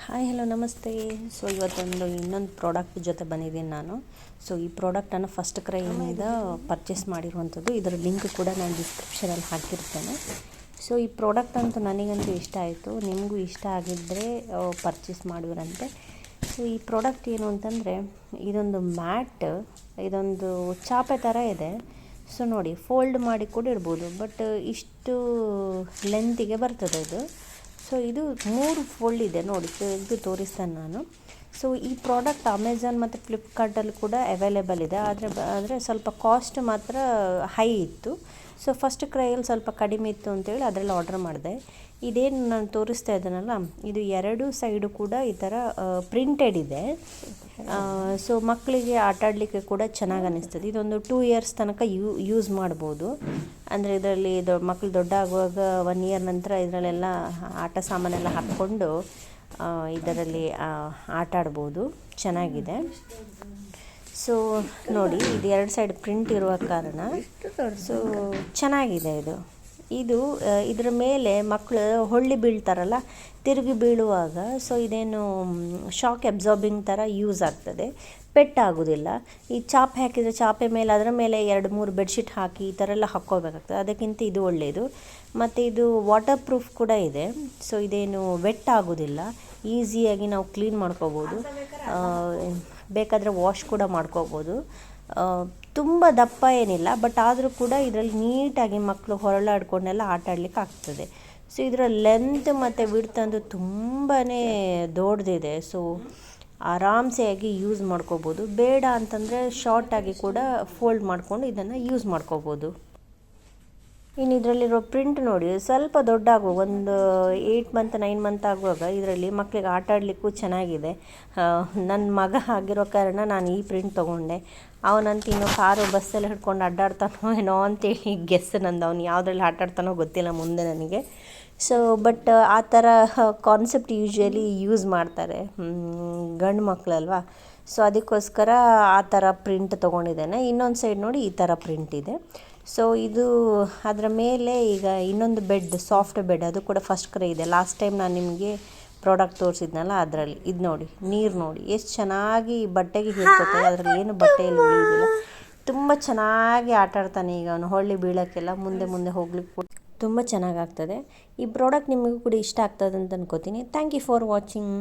Hi hello ನಮಸ್ತೆ. So ಇವತ್ತೊಂದು ಇನ್ನೊಂದು ಪ್ರಾಡಕ್ಟ್ ಜೊತೆ ಬಂದಿದ್ದೀನಿ ನಾನು. ಸೊ ಈ ಪ್ರಾಡಕ್ಟನ್ನು ಫಸ್ಟ್ ಕ್ರೈಯಿಂದ ಪರ್ಚೇಸ್ ಮಾಡಿರುವಂಥದ್ದು. ಇದರ ಲಿಂಕ್ ಕೂಡ ನಾನು ಡಿಸ್ಕ್ರಿಪ್ಷನಲ್ಲಿ ಹಾಕಿರ್ತೇನೆ. ಸೊ ಈ ಪ್ರಾಡಕ್ಟ್ ಅಂತೂ ನನಗಂತೂ ಇಷ್ಟ ಆಯಿತು, ನಿಮಗೂ ಇಷ್ಟ ಆಗಿದ್ದರೆ ಪರ್ಚೇಸ್ ಮಾಡುವಿರಂತೆ. ಸೊ ಈ ಪ್ರಾಡಕ್ಟ್ ಏನು ಅಂತಂದರೆ, ಇದೊಂದು ಮ್ಯಾಟ್, ಇದೊಂದು ಚಾಪೆ ಥರ ಇದೆ. ಸೊ ನೋಡಿ, ಫೋಲ್ಡ್ ಮಾಡಿ ಕೂಡ ಇಡ್ಬೋದು, ಬಟ್ ಇಷ್ಟು ಲೆಂತಿಗೆ ಬರ್ತದೆ ಇದು. ಸೊ ಇದು 3 ಫೋಲ್ಡ್ ಇದೆ ನೋಡಿ, ಇದು ತೋರಿಸ್ತೇನೆ ನಾನು. ಸೊ ಈ ಪ್ರಾಡಕ್ಟ್ ಅಮೆಝಾನ್ ಮತ್ತು ಫ್ಲಿಪ್ಕಾರ್ಟಲ್ಲಿ ಕೂಡ ಅವೈಲೇಬಲ್ ಇದೆ, ಆದರೆ ಸ್ವಲ್ಪ ಕಾಸ್ಟ್ ಮಾತ್ರ ಹೈ ಇತ್ತು. ಸೊ ಫಸ್ಟ್ ಕ್ರೈಯಲ್ಲಿ ಸ್ವಲ್ಪ ಕಡಿಮೆ ಇತ್ತು ಅಂತೇಳಿ ಅದರಲ್ಲಿ ಆರ್ಡರ್ ಮಾಡಿದೆ. ಇದೇನು ನಾನು ತೋರಿಸ್ತಾ ಇದ್ದೀನಲ್ಲ, ಇದು 2 ಸೈಡು ಕೂಡ ಈ ಥರ ಪ್ರಿಂಟೆಡ್ ಇದೆ. ಸೊ ಮಕ್ಕಳಿಗೆ ಆಟ ಆಡಲಿಕ್ಕೆ ಕೂಡ ಚೆನ್ನಾಗಿ ಅನ್ನಿಸ್ತದೆ. ಇದೊಂದು 2 ಇಯರ್ಸ್ ತನಕ ಯೂಸ್ ಮಾಡ್ಬೋದು. ಅಂದರೆ ಇದರಲ್ಲಿ ಮಕ್ಕಳು ದೊಡ್ಡ ಆಗುವಾಗ 1 ಇಯರ್ ನಂತರ ಇದರಲ್ಲೆಲ್ಲ ಆಟ ಸಾಮಾನೆಲ್ಲ ಹಾಕ್ಕೊಂಡು ಇದರಲ್ಲಿ ಆಟ ಆಡ್ಬೋದು, ಚೆನ್ನಾಗಿದೆ. ಸೊ ನೋಡಿ, ಇದು 2 ಸೈಡ್ ಪ್ರಿಂಟ್ ಇರುವ ಕಾರಣ ಸೊ ಚೆನ್ನಾಗಿದೆ ಇದು ಇದರ ಮೇಲೆ ಮಕ್ಕಳು ಹೊಳ್ಳಿ ಬೀಳ್ತಾರಲ್ಲ, ತಿರುಗಿ ಬೀಳುವಾಗ ಸೊ ಇದೇನು ಶಾಕ್ ಅಬ್ಸಾರ್ಬಿಂಗ್ ಥರ ಯೂಸ್ ಆಗ್ತದೆ, ಪೆಟ್ಟಾಗೋದಿಲ್ಲ. ಈ ಚಾಪೆ ಹಾಕಿದರೆ ಚಾಪೆ ಮೇಲೆ ಅದರ ಮೇಲೆ 2-3 ಬೆಡ್ಶೀಟ್ ಹಾಕಿ ಈ ಥರ ಎಲ್ಲ ಹಾಕ್ಕೋಬೇಕಾಗ್ತದೆ, ಅದಕ್ಕಿಂತ ಇದು ಒಳ್ಳೆಯದು. ಮತ್ತು ಇದು ವಾಟರ್ ಪ್ರೂಫ್ ಕೂಡ ಇದೆ. ಸೊ ಇದೇನು ವೆಟ್ ಆಗೋದಿಲ್ಲ, ಈಸಿಯಾಗಿ ನಾವು ಕ್ಲೀನ್ ಮಾಡ್ಕೋಬೋದು, ಬೇಕಾದರೆ ವಾಶ್ ಕೂಡ ಮಾಡ್ಕೋಬೋದು. ತುಂಬ ದಪ್ಪ ಏನಿಲ್ಲ, ಬಟ್ ಆದರೂ ಕೂಡ ಇದರಲ್ಲಿ ನೀಟಾಗಿ ಮಕ್ಕಳು ಹೊರಳಾಡ್ಕೊಂಡೆಲ್ಲ ಆಟ ಆಡಲಿಕ್ಕೆ ಆಗ್ತದೆ. ಸೊ ಇದರ ಲೆಂತ್ ಮತ್ತು ವಿಡ್ತ್ ಅಂತೂ ತುಂಬಾ ದೊಡ್ಡದಿದೆ. ಸೊ ಆರಾಮ್ಸೆಯಾಗಿ ಯೂಸ್ ಮಾಡ್ಕೋಬೋದು. ಬೇಡ ಅಂತಂದರೆ ಶಾರ್ಟಾಗಿ ಕೂಡ ಫೋಲ್ಡ್ ಮಾಡಿಕೊಂಡು ಇದನ್ನು ಯೂಸ್ ಮಾಡ್ಕೋಬೋದು. ಇನ್ನು ಇದರಲ್ಲಿರೋ ಪ್ರಿಂಟ್ ನೋಡಿ, ಸ್ವಲ್ಪ ದೊಡ್ಡ ಆಗುವಾಗ ಒಂದು 8 ಮಂತ್ 9 ಮಂತ್ ಆಗುವಾಗ ಇದರಲ್ಲಿ ಮಕ್ಕಳಿಗೆ ಆಟ ಆಡಲಿಕ್ಕೂ ಚೆನ್ನಾಗಿದೆ. ನನ್ನ ಮಗ ಆಗಿರೋ ಕಾರಣ ನಾನು ಈ ಪ್ರಿಂಟ್ ತೊಗೊಂಡೆ. ಅವನಂತ ಇನ್ನೂ ಕಾರು ಬಸ್ಸಲ್ಲಿ ಹಿಡ್ಕೊಂಡು ಅಡ್ಡಾಡ್ತಾನೋ ಏನೋ ಅಂತೇಳಿ ಗೆಸ್ ನಂದು. ಅವ್ನು ಯಾವುದ್ರಲ್ಲಿ ಆಟ ಆಡ್ತಾನೋ ಗೊತ್ತಿಲ್ಲ ಮುಂದೆ ನನಗೆ. ಸೊ ಬಟ್ ಆ ಥರ ಕಾನ್ಸೆಪ್ಟ್ ಯೂಶ್ವಲಿ ಯೂಸ್ ಮಾಡ್ತಾರೆ ಗಂಡು ಮಕ್ಕಳಲ್ವಾ. ಸೊ ಅದಕ್ಕೋಸ್ಕರ ಆ ಥರ ಪ್ರಿಂಟ್ ತೊಗೊಂಡಿದ್ದೇನೆ. ಇನ್ನೊಂದು ಸೈಡ್ ನೋಡಿ, ಈ ಥರ ಪ್ರಿಂಟ್ ಇದೆ. ಸೊ ಇದು ಅದರ ಮೇಲೆ ಈಗ ಇನ್ನೊಂದು ಬೆಡ್, ಸಾಫ್ಟ್ ಬೆಡ್, ಅದು ಕೂಡ ಫಸ್ಟ್ ಕ್ರೈ ಇದೆ. ಲಾಸ್ಟ್ ಟೈಮ್ ನಾನು ನಿಮಗೆ ಪ್ರಾಡಕ್ಟ್ ತೋರಿಸಿದ್ನಲ್ಲ ಅದರಲ್ಲಿ. ಇದು ನೋಡಿ, ನೀರು ನೋಡಿ ಎಷ್ಟು ಚೆನ್ನಾಗಿ ಬಟ್ಟೆಗೆ ಹಿಡ್ಕೊತಾರೆ, ಅದರಲ್ಲಿ ಏನು ಬಟ್ಟೆಯಲ್ಲಿ ಉಳಿಯೋದಿಲ್ಲ. ತುಂಬ ಚೆನ್ನಾಗಿ ಆಟ ಆಡ್ತಾನೆ ಈಗ ಅವನು, ಹೊಳ್ಳಿ ಬೀಳೋಕ್ಕೆಲ್ಲ ಮುಂದೆ ಹೋಗ್ಲಿಕ್ಕೆ ಕೂಡ ತುಂಬ ಚೆನ್ನಾಗಾಗ್ತದೆ. ಈ ಪ್ರಾಡಕ್ಟ್ ನಿಮಗೂ ಕೂಡ ಇಷ್ಟ ಆಗ್ತದೆ ಅಂತ ಅನ್ಕೋತೀನಿ. Thank you for watching.